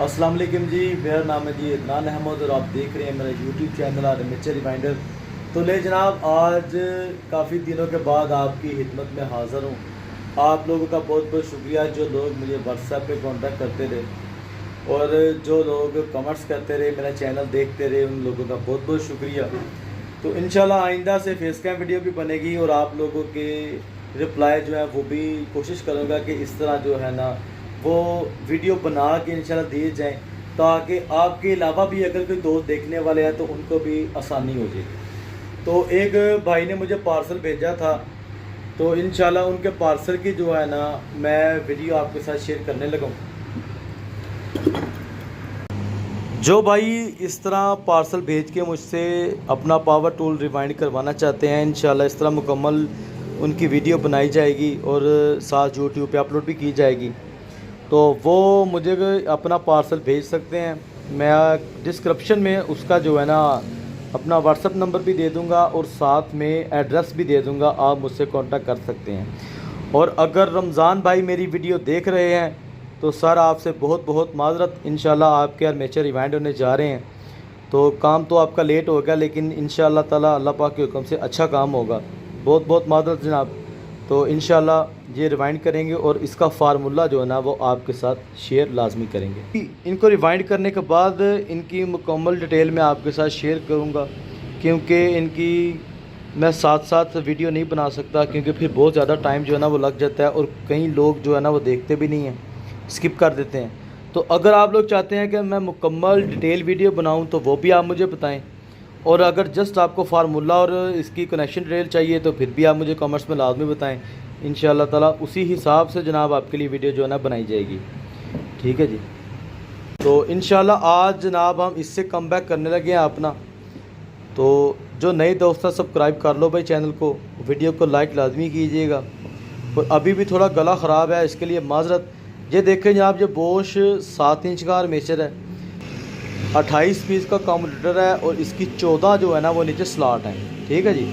अस्सलाम वालेकुम जी, मेरा नाम है जी अदनान अहमद और आप देख रहे हैं मेरा यूट्यूब चैनल आर्मेचर रिमाइंडर। तो ले जनाब, आज काफ़ी दिनों के बाद आपकी खिदमत में हाज़िर हूँ। आप लोगों का बहुत बहुत शुक्रिया जो लोग मुझे व्हाट्सएप पे कांटेक्ट करते रहे और जो लोग कमेंट्स करते रहे, मेरा चैनल देखते रहे, उन लोगों का बहुत बहुत शुक्रिया। तो इंशाल्लाह आइंदा से फेस कैम वीडियो भी बनेगी और आप लोगों के रिप्लाई जो है वो भी कोशिश करूँगा कि इस तरह जो है ना वो वीडियो बना के इंशाल्लाह दिए जाएं, ताकि आपके अलावा भी अगर कोई दोस्त देखने वाले हैं तो उनको भी आसानी हो जाएगी। तो एक भाई ने मुझे पार्सल भेजा था, तो इंशाल्लाह उनके पार्सल की जो है ना मैं वीडियो आपके साथ शेयर करने लगा हूँ। जो भाई इस तरह पार्सल भेज के मुझसे अपना पावर टूल रिवाइंड करवाना चाहते हैं, इंशाल्लाह इस तरह मुकम्मल उनकी वीडियो बनाई जाएगी और साथ यूट्यूब पे अपलोड भी की जाएगी। तो वो मुझे अपना पार्सल भेज सकते हैं। मैं डिस्क्रिप्शन में उसका जो है ना अपना व्हाट्सअप नंबर भी दे दूंगा और साथ में एड्रेस भी दे दूंगा, आप मुझसे कांटेक्ट कर सकते हैं। और अगर रमज़ान भाई मेरी वीडियो देख रहे हैं तो सर आपसे बहुत बहुत माजरत, इंशाल्लाह आपके आर्मेचर रिवाइंड होने जा रहे हैं। तो काम तो आपका लेट हो गया, लेकिन इंशाल्लाह ताला अल्लाह पाक के हुक्म से अच्छा काम होगा। बहुत बहुत माजरत जनाब। तो इंशाल्लाह ये रिवाइंड करेंगे और इसका फार्मूला जो है ना वो आपके साथ शेयर लाजमी करेंगे। इनको रिवाइंड करने के बाद इनकी मुकम्मल डिटेल मैं आपके साथ शेयर करूँगा, क्योंकि इनकी मैं साथ साथ वीडियो नहीं बना सकता, क्योंकि फिर बहुत ज़्यादा टाइम जो है ना वो लग जाता है और कई लोग जो है ना वो देखते भी नहीं हैं, स्किप कर देते हैं। तो अगर आप लोग चाहते हैं कि मैं मुकम्मल डिटेल वीडियो बनाऊँ तो वो भी आप मुझे बताएँ, और अगर जस्ट आपको फार्मूला और इसकी कनेक्शन डिटेल चाहिए तो फिर भी आप मुझे कमेंट्स में लाजमी बताएं। इंशाल्लाह ताला उसी हिसाब से जनाब आपके लिए वीडियो जो है ना बनाई जाएगी। ठीक है जी। तो इंशाल्लाह आज जनाब हम इससे कम बैक करने लगे हैं अपना। तो जो नए दोस्त हैं सब्सक्राइब कर लो भाई चैनल को, वीडियो को लाइक लाजमी कीजिएगा। और अभी भी थोड़ा गला ख़राब है, इसके लिए माजरत। ये देखें जनाब, जो बोश 7 इंच का आर्मेचर है, 28 पीस का कम्यूटेटर है और इसकी 14 जो है ना वो नीचे स्लॉट है। ठीक है जी,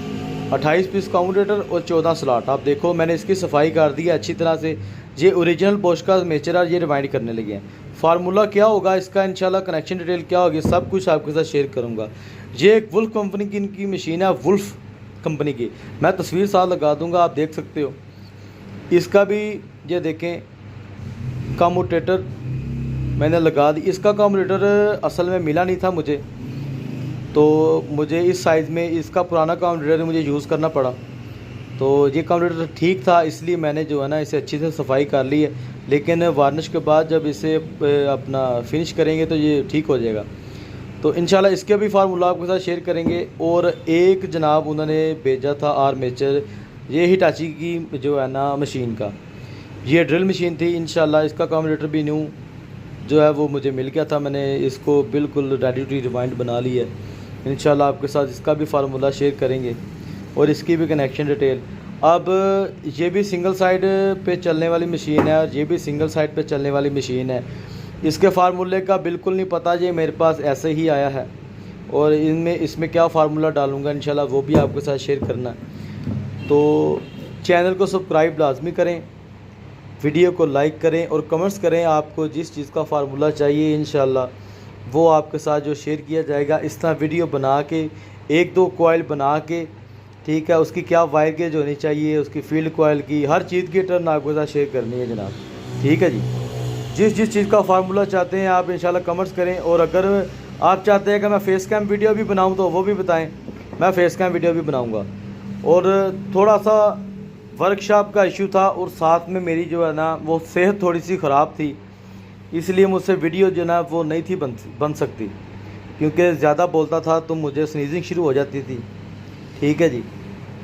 28 पीस कम्यूटेटर और 14 स्लॉट। आप देखो मैंने इसकी सफाई कर दी है अच्छी तरह से। ये ओरिजिनल बोश का आर्मेचर है, ये रिवाइंड करने लगे हैं। फार्मूला क्या होगा इसका, इंशाल्लाह कनेक्शन डिटेल क्या होगी, सब कुछ आपके साथ शेयर करूँगा। ये एक वुल्फ कंपनी की इनकी मशीन है, वुल्फ कंपनी की। मैं तस्वीर साथ लगा दूँगा, आप देख सकते हो। इसका भी ये देखें कम्यूटेटर मैंने लगा दी। इसका कम्यूटेटर असल में मिला नहीं था मुझे, तो मुझे इस साइज़ में इसका पुराना कम्यूटेटर मुझे यूज़ करना पड़ा। तो ये कम्यूटेटर ठीक था, इसलिए मैंने जो है ना इसे अच्छी से सफाई कर ली है। लेकिन वार्निश के बाद जब इसे अपना फिनिश करेंगे तो ये ठीक हो जाएगा। तो इंशाल्लाह इसके भी फार्मूला आपके साथ शेयर करेंगे। और एक जनाब उन्होंने भेजा था आर्मेचर, ये हिटाची की जो है ना मशीन का, ये ड्रिल मशीन थी। इंशाल्लाह इसका कम्यूटेटर भी न्यू जो है वो मुझे मिल गया था, मैंने इसको बिल्कुल रेडी टू रिवाइंड बना ली है। इंशाल्लाह आपके साथ इसका भी फार्मूला शेयर करेंगे और इसकी भी कनेक्शन डिटेल। अब ये भी सिंगल साइड पे चलने वाली मशीन है और ये भी सिंगल साइड पे चलने वाली मशीन है। इसके फार्मूले का बिल्कुल नहीं पता, ये मेरे पास ऐसे ही आया है और इसमें क्या फार्मूला डालूँगा इंशाल्लाह वो भी आपके साथ शेयर करना है। तो चैनल को सब्सक्राइब लाजमी करें, वीडियो को लाइक करें और कमेंट्स करें। आपको जिस चीज़ का फार्मूला चाहिए इंशाल्लाह वो आपके साथ जो शेयर किया जाएगा। इस तरह वीडियो बना के 1-2 कॉइल बना के, ठीक है, उसकी क्या वायर गेज होनी चाहिए, उसकी फील्ड कॉइल की, हर चीज़ की टर्न आपके साथ शेयर करनी है जनाब। ठीक है जी। जिस चीज़ का फार्मूला चाहते हैं आप इंशाल्लाह कमेंट्स करें। और अगर आप चाहते हैं कि मैं फेस कैम वीडियो भी बनाऊँ तो वो भी बताएँ, मैं फेस कैम वीडियो भी बनाऊँगा। और थोड़ा सा वर्कशॉप का इशू था और साथ में मेरी जो है ना वो सेहत थोड़ी सी ख़राब थी, इसलिए मुझसे वीडियो जो ना वो नहीं थी बन सकती, क्योंकि ज़्यादा बोलता था तो मुझे स्नीजिंग शुरू हो जाती थी। ठीक है जी,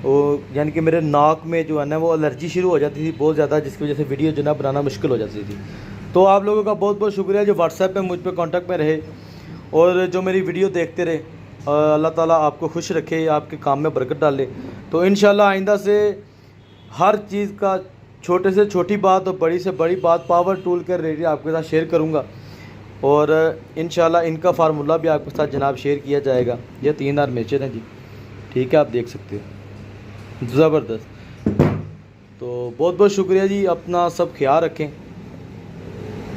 वो यानी कि मेरे नाक में जो है ना वो एलर्जी शुरू हो जाती थी बहुत ज़्यादा, जिसकी वजह से वीडियो जो ना बनाना मुश्किल हो जाती थी। तो आप लोगों का बहुत बहुत शुक्रिया जो व्हाट्सएप पे मुझ पर कॉन्टेक्ट में रहे और जो मेरी वीडियो देखते रहे। अल्लाह ताला आपको खुश रखे, आपके काम में बरकत डाले। तो इंशाल्लाह आइंदा से हर चीज़ का, छोटे से छोटी बात और बड़ी से बड़ी बात, पावर टूल के रिलेटेड आपके साथ शेयर करूंगा। और इंशाल्लाह इनका फार्मूला भी आपके साथ जनाब शेयर किया जाएगा। ये 3 आर्मेचर हैं जी, ठीक है, आप देख सकते हो, ज़बरदस्त। तो बहुत बहुत शुक्रिया जी, अपना सब ख्याल रखें।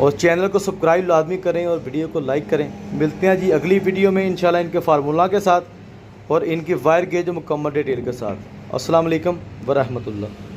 और चैनल को सब्सक्राइब लाजमी करें और वीडियो को लाइक करें। मिलते हैं जी अगली वीडियो में इंशाल्लाह इनके फार्मूला के साथ और इनकी वायर गेज मुकम्मल डिटेल के साथ। अस्सलाम वालेकुम व रहमतुल्लाह।